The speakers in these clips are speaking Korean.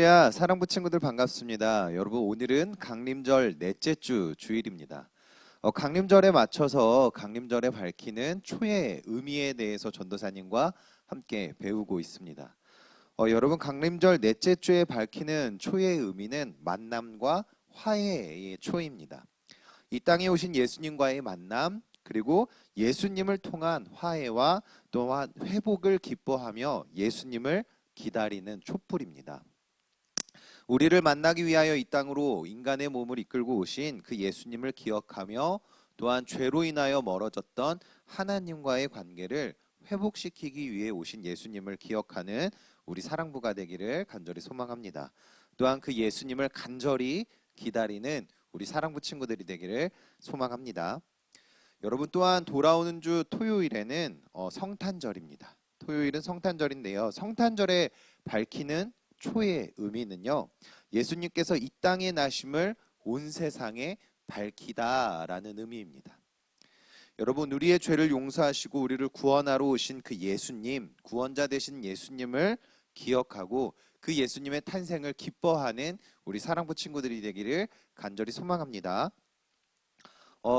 할렐루야, 사랑부 친구들 반갑습니다. 여러분, 오늘은 강림절 넷째 주 주일입니다. 강림절에 맞춰서 강림절에 밝히는 초의 의미에 대해서 전도사님과 함께 배우고 있습니다. 여러분, 강림절 넷째 주에 밝히는 초의 의미는 만남과 화해의 초입니다. 이 땅에 오신 예수님과의 만남, 그리고 예수님을 통한 화해와 또한 회복을 기뻐하며 예수님을 기다리는 촛불입니다. 우리를 만나기 위하여 이 땅으로 인간의 몸을 이끌고 오신 그 예수님을 기억하며 또한 죄로 인하여 멀어졌던 하나님과의 관계를 회복시키기 위해 오신 예수님을 기억하는 우리 사랑부가 되기를 간절히 소망합니다. 또한 그 예수님을 간절히 기다리는 우리 사랑부 친구들이 되기를 소망합니다. 여러분, 또한 돌아오는 주 토요일에는 성탄절입니다. 토요일은 성탄절인데요. 성탄절에 밝히는 초의 의미는요, 예수님께서 이 땅에 나심을 온 세상에 밝히다라는 의미입니다. 여러분, 우리의 죄를 용서하시고 우리를 구원하러 오신 그 예수님, 구원자 되신 예수님을 기억하고 그 예수님의 탄생을 기뻐하는 우리 사랑부 친구들이 되기를 간절히 소망합니다.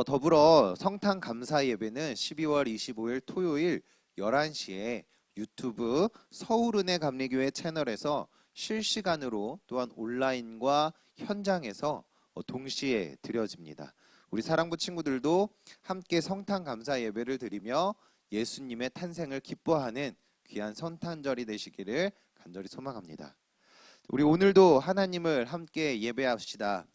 더불어 성탄 감사 예배는 12월 25일 토요일 11시에 유튜브 서울은혜 감리교회 채널에서 실시간으로 또한 온라인과 현장에서 동시에 드려집니다. 우리 사랑부 친구들도 함께 성탄 감사 예배를 드리며 예수님의 탄생을 기뻐하는 귀한 성탄절이 되시기를 간절히 소망합니다. 우리 오늘도 하나님을 함께 예배합시다.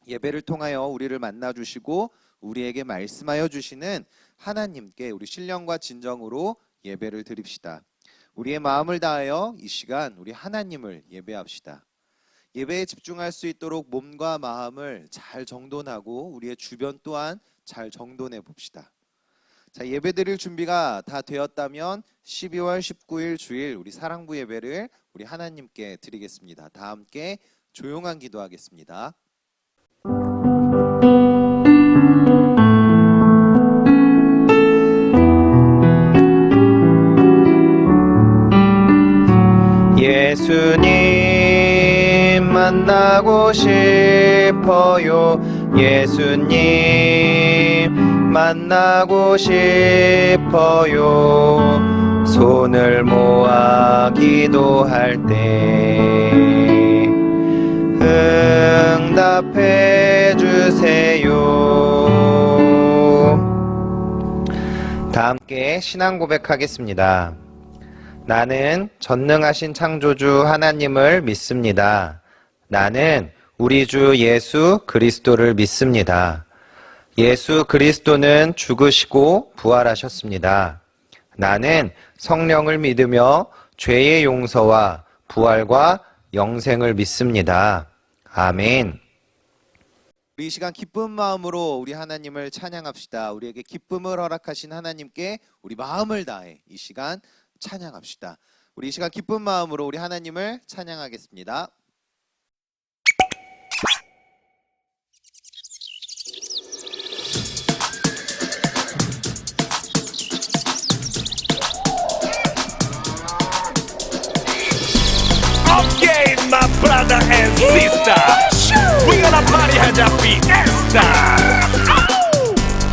예배를 통하여 우리를 만나주시고 우리에게 말씀하여 주시는 하나님께 우리 신령과 진정으로 예배를 드립시다. 우리의 마음을 다하여 이 시간 우리 하나님을 예배합시다. 예배에 집중할 수 있도록 몸과 마음을 잘 정돈하고 우리의 주변 또한 잘 정돈해 봅시다. 자, 예배 드릴 준비가 다 되었다면 12월 19일 주일 우리 사랑부 예배를 우리 하나님께 드리겠습니다. 다 함께 조용한 기도하겠습니다. 예수님 만나고 싶어요. 예수님 만나고 싶어요. 손을 모아 기도할 때 응답해 주세요. 다 함께 신앙 고백하겠습니다. 나는 전능하신 창조주 하나님을 믿습니다. 나는 우리 주 예수 그리스도를 믿습니다. 예수 그리스도는 죽으시고 부활하셨습니다. 나는 성령을 믿으며 죄의 용서와 부활과 영생을 믿습니다. 아멘. 우리 이 시간 기쁜 마음으로 우리 하나님을 찬양합시다. 우리에게 기쁨을 허락하신 하나님께 우리 마음을 다해 이 시간 찬양합시다. 우리 이 시간 기쁜 마음으로 우리 하나님을 찬양하겠습니다. Okay, my brother and sister, we gonna party 하자 fiesta.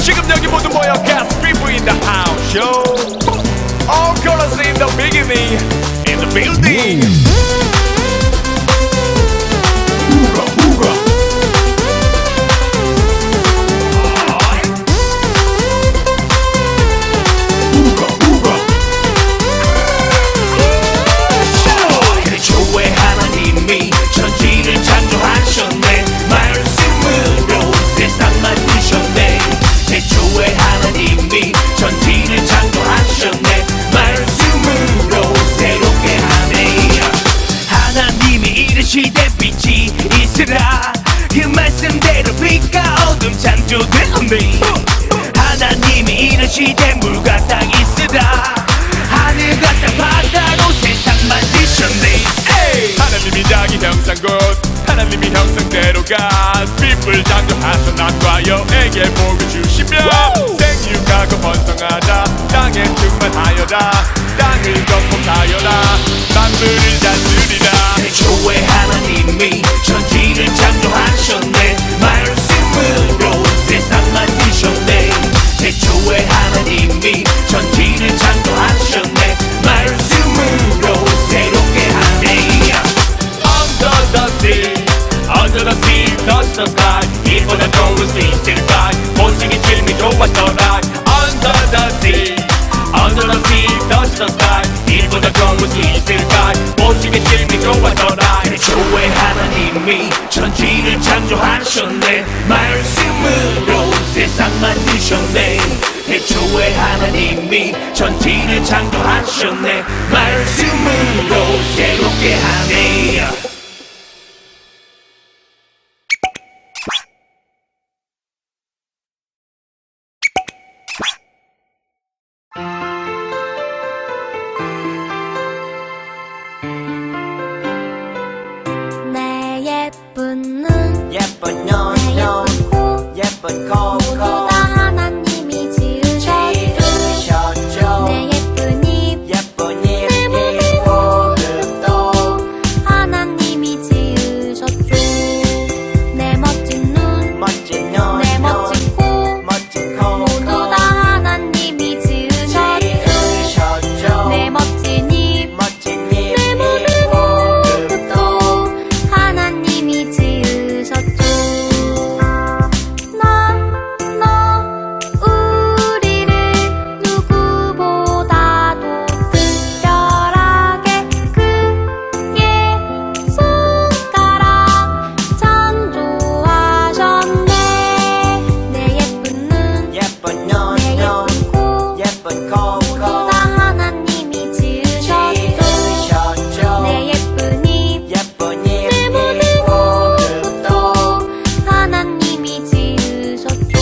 지금 여기 모두 모여 gas people in the house, yo. All colors in the beginning, in the building. Hoorah, hoorah. Hoorah, hoorah. 그리조의 하나님이 천지를 창조하셨네. 말씀으로 세상 만드셨네. 태초의 하나님이 천지를 창조하셨네. 말씀으로 새롭게 하네. 하나님이 이르시되 빛이 있으라. 그 말씀대로 빛과 어둠 창조되었네. 하나님이 이르시되 물과 땅 있으라. 하늘과 땅 바다로 세상 만드셨네. 하나님이 자기 형상곧 하나님이 형상대로가 빛을 창조하셔 남과 여에게 복을 주시며 생육하고 번성하자 땅에 충만하여라. 땅을 건복하여라. 만물을 다스리라. 태초에 하나님이 천지를 창조하셨네 말씀으로 세상 만드셨네 태초에 하나님이 천지를 창조하셨네 말씀으로 새롭게 하네 Under the sea Under the sea touch the sky 이보다 좋은 수 있을까 보시기 질미 좋았더라 Under the sea Under the sea touch the sky 이보다 좋은 수 있을까 보시기 질미 좋았더라 태초에 하나님이 천지를 창조하셨네 말씀으로 세상 만드셨네 태초에 하나님이 천지를 창조하셨네 말씀으로 새롭게 하네 내 예쁜 눈, 예쁜 내 눈, 예쁜 코, 예쁜 모두 코, 다 하나님이 지으셨죠. 지으셨죠. 내 예쁜 입, 예쁜 내 입, 모든 모습도 하나님이 지으셨죠. 내 멋진 눈, 멋진 눈, 내 멋진 코, 멋진 코, 모두 다 하나님이 지으셨죠. 지으셨죠. 내 멋진 입, 멋진 입, 내 모든 모습도 하나님이 지으셨죠. 너 우리를 누구보다도 특별하게 크게 손가락 창조하셨네. 내 예쁜 눈, 예쁜 내 눈, 예쁜 코, 예쁜 코, 모두 다 하나님이 지으셨죠. 지으셨죠. 내 예쁜 입, 예쁜 입, 내 모든 모습도 하나님이 지으셨죠.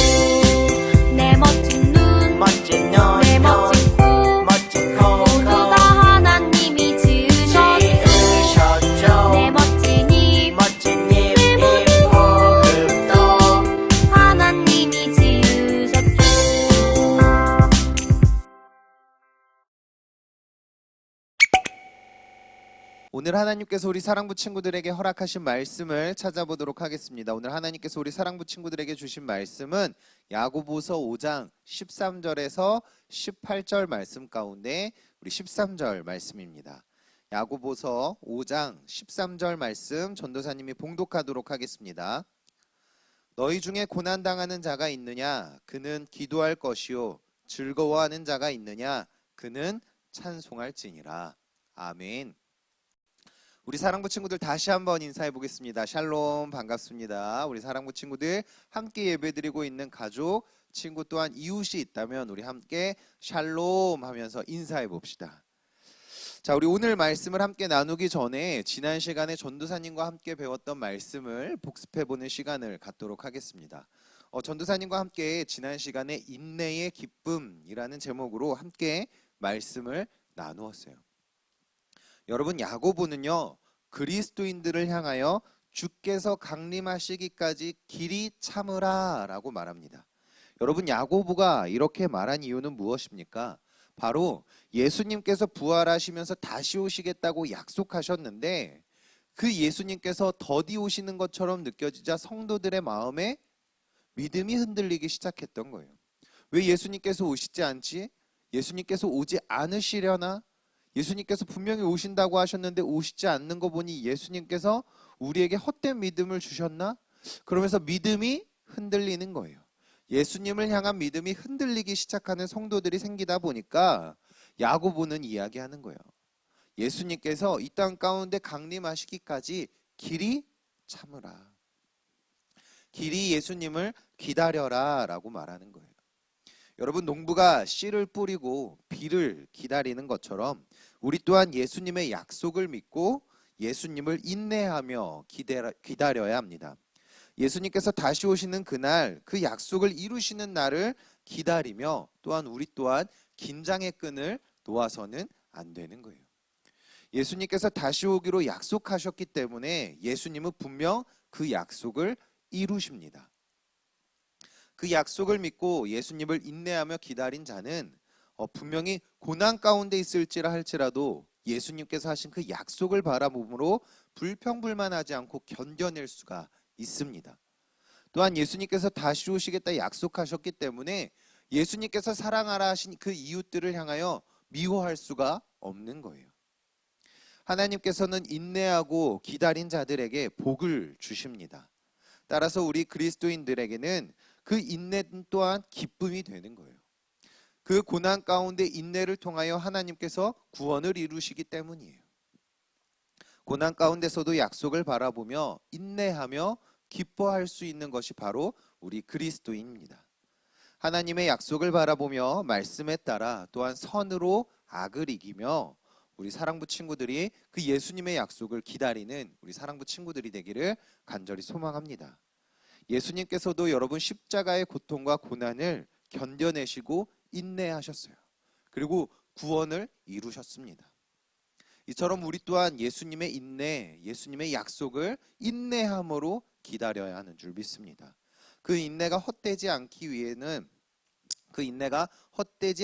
내 멋진 눈, 멋진 눈, 내 멋진 코, 멋진 코, 모두 다 하나님이 지으셨죠. 지으셨죠. 내 멋진 입, 멋진 입, 내 모든 모습도 모습도 하나님이 지으셨죠. 오늘 하나님께서 우리 사랑부 친구들에게 허락하신 말씀을 찾아보도록 하겠습니다. 오늘 하나님께서 우리 사랑부 친구들에게 주신 말씀은 야고보서 5장 13절에서 18절 말씀 가운데 우리 13절 말씀입니다. 야고보서 5장 13절 말씀 전도사님이 봉독하도록 하겠습니다. 너희 중에 고난당하는 자가 있느냐? 그는 기도할 것이요. 즐거워하는 자가 있느냐? 그는 찬송할지니라. 아멘. 우리 사랑부 친구들 다시 한번 인사해 보겠습니다. 샬롬, 반갑습니다. 우리 사랑부 친구들 함께 예배드리고 있는 가족, 친구 또한 이웃이 있다면 우리 함께 샬롬 하면서 인사해 봅시다. 자, 우리 오늘 말씀을 함께 나누기 전에 지난 시간에 전도사님과 함께 배웠던 말씀을 복습해 보는 시간을 갖도록 하겠습니다. 전도사님과 함께 지난 시간에 인내의 기쁨이라는 제목으로 함께 말씀을 나누었어요. 여러분, 야고보는요 그리스도인들을 향하여 주께서 강림하시기까지 길이 참으라 라고 말합니다. 여러분, 야고보가 이렇게 말한 이유는 무엇입니까? 바로 예수님께서 부활하시면서 다시 오시겠다고 약속하셨는데 그 예수님께서 더디 오시는 것처럼 느껴지자 성도들의 마음에 믿음이 흔들리기 시작했던 거예요. 왜 예수님께서 오시지 않지? 예수님께서 오지 않으시려나? 예수님께서 분명히 오신다고 하셨는데 오시지 않는 거 보니 예수님께서 우리에게 헛된 믿음을 주셨나? 그러면서 믿음이 흔들리는 거예요. 예수님을 향한 믿음이 흔들리기 시작하는 성도들이 생기다 보니까 야고보는 이야기하는 거예요. 예수님께서 이 땅 가운데 강림하시기까지 길이 참으라. 길이 예수님을 기다려라 라고 말하는 거예요. 여러분, 농부가 씨를 뿌리고 비를 기다리는 것처럼 우리 또한 예수님의 약속을 믿고 예수님을 인내하며 기다려야 합니다. 예수님께서 다시 오시는 그날, 그 약속을 이루시는 날을 기다리며 또한 우리 또한 긴장의 끈을 놓아서는 안 되는 거예요. 예수님께서 다시 오기로 약속하셨기 때문에 예수님은 분명 그 약속을 이루십니다. 그 약속을 믿고 예수님을 인내하며 기다린 자는 분명히 고난 가운데 있을지라 할지라도 예수님께서 하신 그 약속을 바라봄으로 불평불만하지 않고 견뎌낼 수가 있습니다. 또한 예수님께서 다시 오시겠다 약속하셨기 때문에 예수님께서 사랑하라 하신 그 이웃들을 향하여 미워할 수가 없는 거예요. 하나님께서는 인내하고 기다린 자들에게 복을 주십니다. 따라서 우리 그리스도인들에게는 그 인내 또한 기쁨이 되는 거예요. 그 고난 가운데 인내를 통하여 하나님께서 구원을 이루시기 때문이에요. 고난 가운데서도 약속을 바라보며 인내하며 기뻐할 수 있는 것이 바로 우리 그리스도인입니다. 하나님의 약속을 바라보며 말씀에 따라 또한 선으로 악을 이기며 우리 사랑부 친구들이 그 예수님의 약속을 기다리는 우리 사랑부 친구들이 되기를 간절히 소망합니다. 예수님께서도 여러분 십자가의 고통과 고난을 견뎌내시고 인내하셨어요. 그리고 구원을 이루셨습니다. 이처럼 우리 또한 예수님의 인내, 예수님의 약속을 인내함으로 기다려야 하는 줄 믿습니다. 그 인내가 헛되지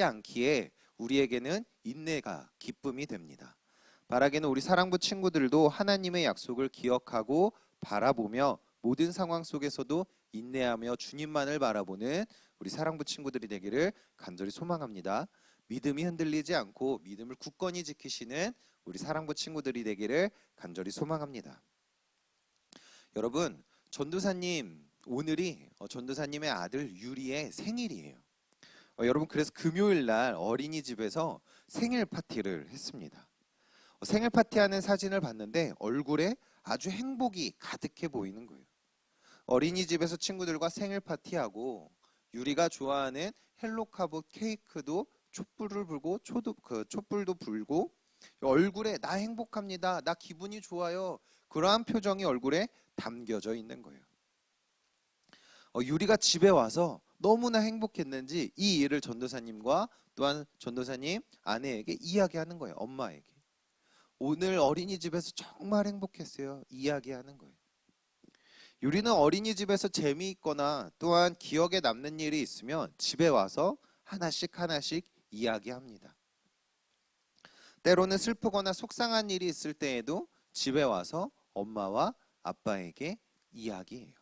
않기에 우리에게는 인내가 기쁨이 됩니다. 바라기는 우리 사랑부 친구들도 하나님의 약속을 기억하고 바라보며 모든 상황 속에서도 인내하며 주님만을 바라보는 우리 사랑부 친구들이 되기를 간절히 소망합니다. 믿음이 흔들리지 않고 믿음을 굳건히 지키시는 우리 사랑부 친구들이 되기를 간절히 소망합니다. 여러분, 전도사님 오늘이 전도사님의 아들 유리의 생일이에요. 여러분, 그래서 금요일 날 어린이집에서 생일 파티를 했습니다. 생일 파티하는 사진을 봤는데 얼굴에 아주 행복이 가득해 보이는 거예요. 어린이집에서 친구들과 생일 파티하고 유리가 좋아하는 헬로카보 케이크도 촛불을 불고 촛불도 불고 얼굴에 나 행복합니다, 나 기분이 좋아요, 그러한 표정이 얼굴에 담겨져 있는 거예요. 유리가 집에 와서 너무나 행복했는지 이 일을 전도사님과 또한 전도사님 아내에게 이야기하는 거예요. 엄마에게. 오늘 어린이집에서 정말 행복했어요. 이야기하는 거예요. 유리는 어린이집에서 재미있거나 또한 기억에 남는 일이 있으면 집에 와서 하나씩 이야기합니다. 때로는 슬프거나 속상한 일이 있을 때에도 집에 와서 엄마와 아빠에게 이야기해요.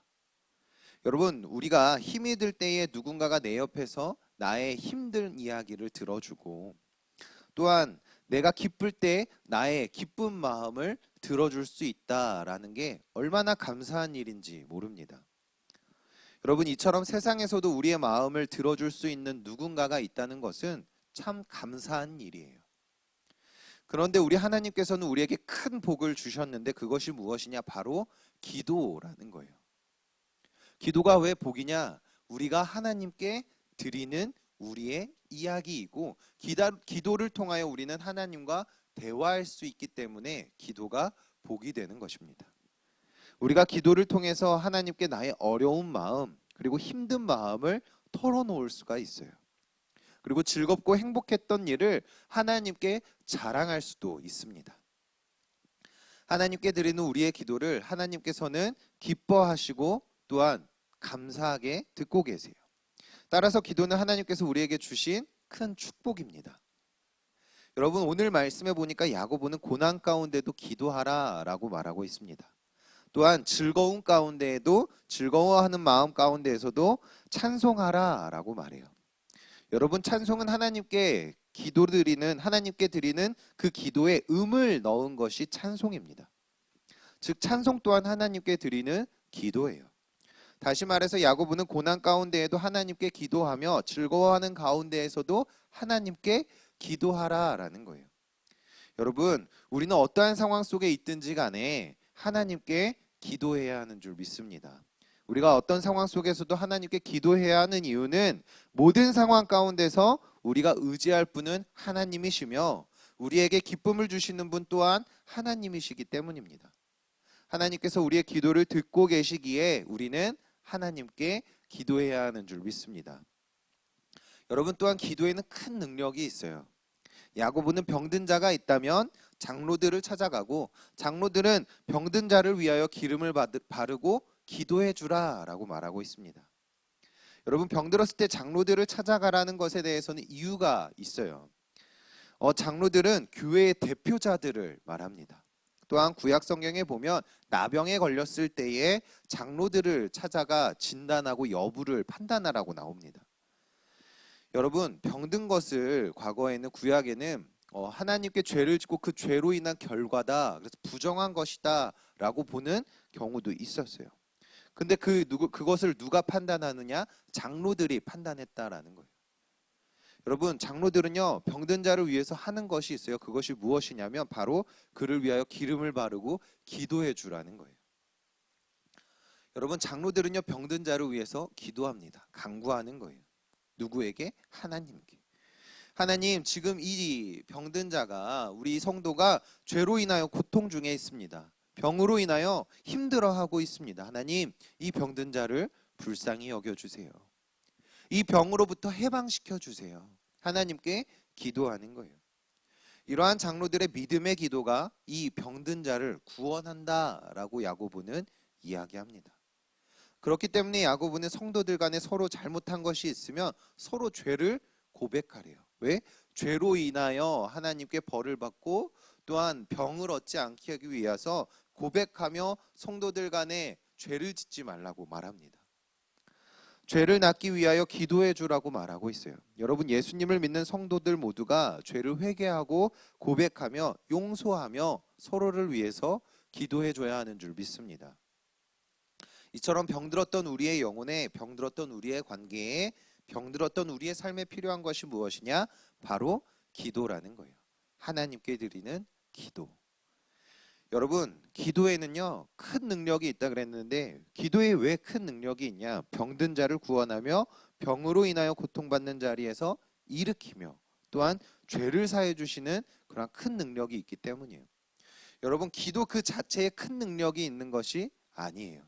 여러분, 우리가 힘이 들 때에 누군가가 내 옆에서 나의 힘든 이야기를 들어주고 또한 내가 기쁠 때 나의 기쁜 마음을 들어줄 수 있다라는 게 얼마나 감사한 일인지 모릅니다. 여러분, 이처럼 세상에서도 우리의 마음을 들어줄 수 있는 누군가가 있다는 것은 참 감사한 일이에요. 그런데 우리 하나님께서는 우리에게 큰 복을 주셨는데 그것이 무엇이냐? 바로 기도라는 거예요. 기도가 왜 복이냐? 우리가 하나님께 드리는 우리의 이야기이고 기도를 통하여 우리는 하나님과 대화할 수 있기 때문에 기도가 복이 되는 것입니다. 우리가 기도를 통해서 하나님께 나의 어려운 마음 그리고 힘든 마음을 털어놓을 수가 있어요. 그리고 즐겁고 행복했던 일을 하나님께 자랑할 수도 있습니다. 하나님께 드리는 우리의 기도를 하나님께서는 기뻐하시고 또한 감사하게 듣고 계세요. 따라서 기도는 하나님께서 우리에게 주신 큰 축복입니다. 여러분, 오늘 말씀해 보니까 야고보는 고난 가운데도 기도하라라고 말하고 있습니다. 또한 즐거운 가운데에도 즐거워하는 마음 가운데에서도 찬송하라라고 말해요. 여러분, 찬송은 하나님께 드리는 그 기도에 음을 넣은 것이 찬송입니다. 즉 찬송 또한 하나님께 드리는 기도예요. 다시 말해서 야고보는 고난 가운데에도 하나님께 기도하며 즐거워하는 가운데에서도 하나님께 기도하라라는 거예요. 여러분, 우리는 어떠한 상황 속에 있든지 간에 하나님께 기도해야 하는 줄 믿습니다. 우리가 어떤 상황 속에서도 하나님께 기도해야 하는 이유는 모든 상황 가운데서 우리가 의지할 분은 하나님이시며 우리에게 기쁨을 주시는 분 또한 하나님이시기 때문입니다. 하나님께서 우리의 기도를 듣고 계시기에 우리는 하나님께 기도해야 하는 줄 믿습니다. 여러분, 또한 기도에는 큰 능력이 있어요. 야고보는 병든 자가 있다면 장로들을 찾아가고 장로들은 병든 자를 위하여 기름을 바르고 기도해 주라라고 말하고 있습니다. 여러분, 병들었을 때 장로들을 찾아가라는 것에 대해서는 이유가 있어요. 장로들은 교회의 대표자들을 말합니다. 또한 구약 성경에 보면 나병에 걸렸을 때에 장로들을 찾아가 진단하고 여부를 판단하라고 나옵니다. 여러분, 병든 것을 과거에는 구약에는 하나님께 죄를 짓고 그 죄로 인한 결과다, 그래서 부정한 것이다 라고 보는 경우도 있었어요. 근데 그것을 누가 판단하느냐? 장로들이 판단했다라는 거예요. 여러분, 장로들은요, 병든 자를 위해서 하는 것이 있어요. 그것이 무엇이냐면 바로 그를 위하여 기름을 바르고 기도해 주라는 거예요. 여러분, 장로들은요, 병든 자를 위해서 기도합니다. 간구하는 거예요. 누구에게? 하나님께. 하나님, 지금 이 병든 자가, 우리 성도가 죄로 인하여 고통 중에 있습니다. 병으로 인하여 힘들어하고 있습니다. 하나님, 이 병든 자를 불쌍히 여겨주세요. 이 병으로부터 해방시켜 주세요. 하나님께 기도하는 거예요. 이러한 장로들의 믿음의 기도가 이 병든 자를 구원한다라고 야고보는 이야기합니다. 그렇기 때문에 야고보는 성도들 간에 서로 잘못한 것이 있으면 서로 죄를 고백하래요. 왜? 죄로 인하여 하나님께 벌을 받고 또한 병을 얻지 않게 하기 위해서 고백하며 성도들 간에 죄를 짓지 말라고 말합니다. 죄를 낫기 위하여 기도해 주라고 말하고 있어요. 여러분, 예수님을 믿는 성도들 모두가 죄를 회개하고 고백하며 용서하며 서로를 위해서 기도해 줘야 하는 줄 믿습니다. 이처럼 병들었던 우리의 영혼에, 병들었던 우리의 관계에, 병들었던 우리의 삶에 필요한 것이 무엇이냐? 바로 기도라는 거예요. 하나님께 드리는 기도. 여러분, 기도에는요, 큰 능력이 있다 그랬는데 기도에 왜 큰 능력이 있냐? 병든 자를 구원하며 병으로 인하여 고통받는 자리에서 일으키며 또한 죄를 사해 주시는 그런 큰 능력이 있기 때문이에요. 여러분, 기도 그 자체에 큰 능력이 있는 것이 아니에요.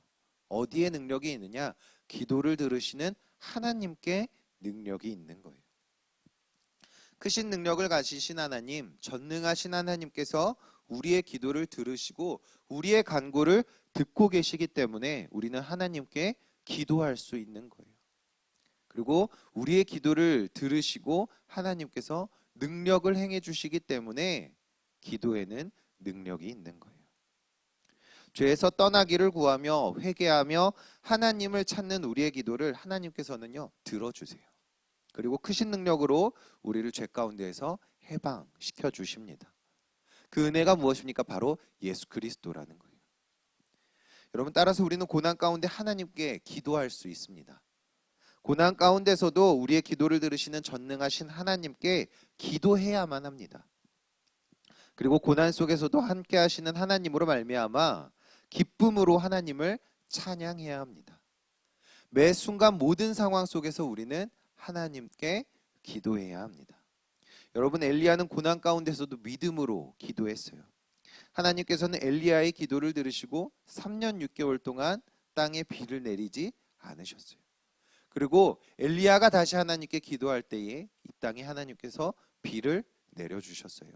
어디에 능력이 있느냐? 기도를 들으시는 하나님께 능력이 있는 거예요. 크신 능력을 가지신 하나님, 전능하신 하나님께서 우리의 기도를 들으시고 우리의 간구를 듣고 계시기 때문에 우리는 하나님께 기도할 수 있는 거예요. 그리고 우리의 기도를 들으시고 하나님께서 능력을 행해 주시기 때문에 기도에는 능력이 있는 거예요. 죄에서 떠나기를 구하며 회개하며 하나님을 찾는 우리의 기도를 하나님께서는요, 들어주세요. 그리고 크신 능력으로 우리를 죄 가운데에서 해방시켜 주십니다. 그 은혜가 무엇입니까? 바로 예수 그리스도라는 거예요. 여러분, 따라서 우리는 고난 가운데 하나님께 기도할 수 있습니다. 고난 가운데서도 우리의 기도를 들으시는 전능하신 하나님께 기도해야만 합니다. 그리고 고난 속에서도 함께 하시는 하나님으로 말미암아 기쁨으로 하나님을 찬양해야 합니다. 매 순간 모든 상황 속에서 우리는 하나님께 기도해야 합니다. 여러분, 엘리야는 고난 가운데서도 믿음으로 기도했어요. 하나님께서는 엘리야의 기도를 들으시고 3년 6개월 동안 땅에 비를 내리지 않으셨어요. 그리고 엘리야가 다시 하나님께 기도할 때에 이 땅에 하나님께서 비를 내려주셨어요.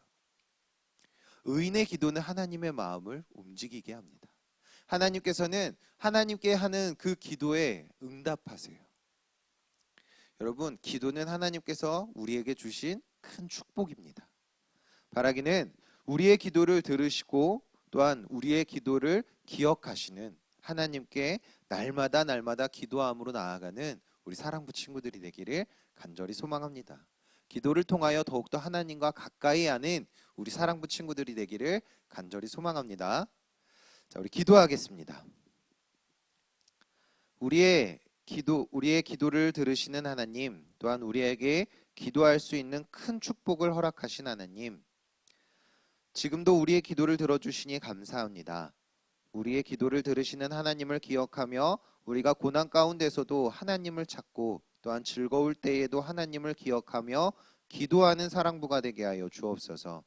의인의 기도는 하나님의 마음을 움직이게 합니다. 하나님께서는 하나님께 하는 그 기도에 응답하세요. 여러분, 기도는 하나님께서 우리에게 주신 큰 축복입니다. 바라기는 우리의 기도를 들으시고 또한 우리의 기도를 기억하시는 하나님께 날마다 기도함으로 나아가는 우리 사랑부 친구들이 되기를 간절히 소망합니다. 기도를 통하여 더욱더 하나님과 가까이 하는 우리 사랑부 친구들이 되기를 간절히 소망합니다. 자, 우리 기도하겠습니다. 우리의 기도를 들으시는 하나님, 또한 우리에게 기도할 수 있는 큰 축복을 허락하신 하나님, 지금도 우리의 기도를 들어주시니 감사합니다. 우리의 기도를 들으시는 하나님을 기억하며 우리가 고난 가운데서도 하나님을 찾고 또한 즐거울 때에도 하나님을 기억하며 기도하는 사랑부가 되게 하여 주옵소서.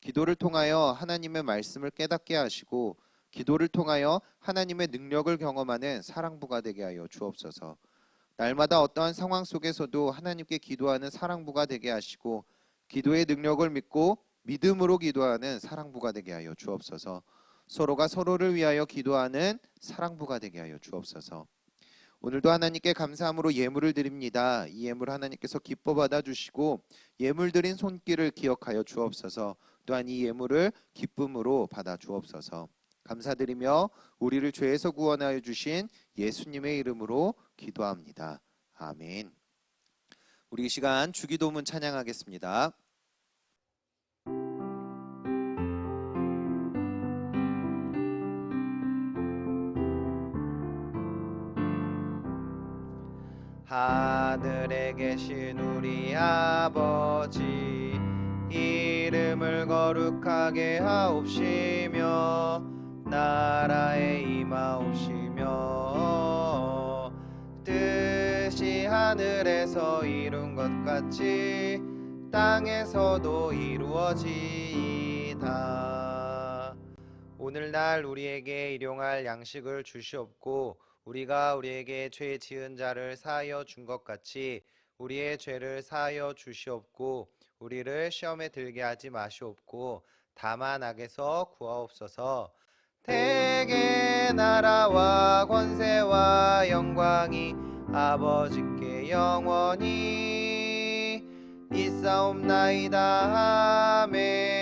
기도를 통하여 하나님의 말씀을 깨닫게 하시고 기도를 통하여 하나님의 능력을 경험하는 사랑부가 되게 하여 주옵소서. 날마다 어떠한 상황 속에서도 하나님께 기도하는 사랑부가 되게 하시고 기도의 능력을 믿고 믿음으로 기도하는 사랑부가 되게 하여 주옵소서. 서로가 서로를 위하여 기도하는 사랑부가 되게 하여 주옵소서. 오늘도 하나님께 감사함으로 예물을 드립니다. 이 예물 하나님께서 기뻐 받아주시고 예물 드린 손길을 기억하여 주옵소서. 또한 이 예물을 기쁨으로 받아 주옵소서. 감사드리며 우리를 죄에서 구원하여 주신 예수님의 이름으로 기도합니다. 아멘. 우리 이 시간 주기도문 찬양하겠습니다. 하늘에 계신 우리 아버지, 이름을 거룩하게 하옵시며 나라에 임하옵시며 뜻이 하늘에서 이룬 것 같이 땅에서도 이루어지이다. 오늘날 우리에게 일용할 양식을 주시옵고 우리가 우리에게 죄 지은 자를 사하여 준 것 같이 우리의 죄를 사하여 주시옵고 우리를 시험에 들게 하지 마시옵고 다만 악에서 구하옵소서. 대개 나라와 권세와 영광이 아버지께 영원히 있사옵나이다. 아멘.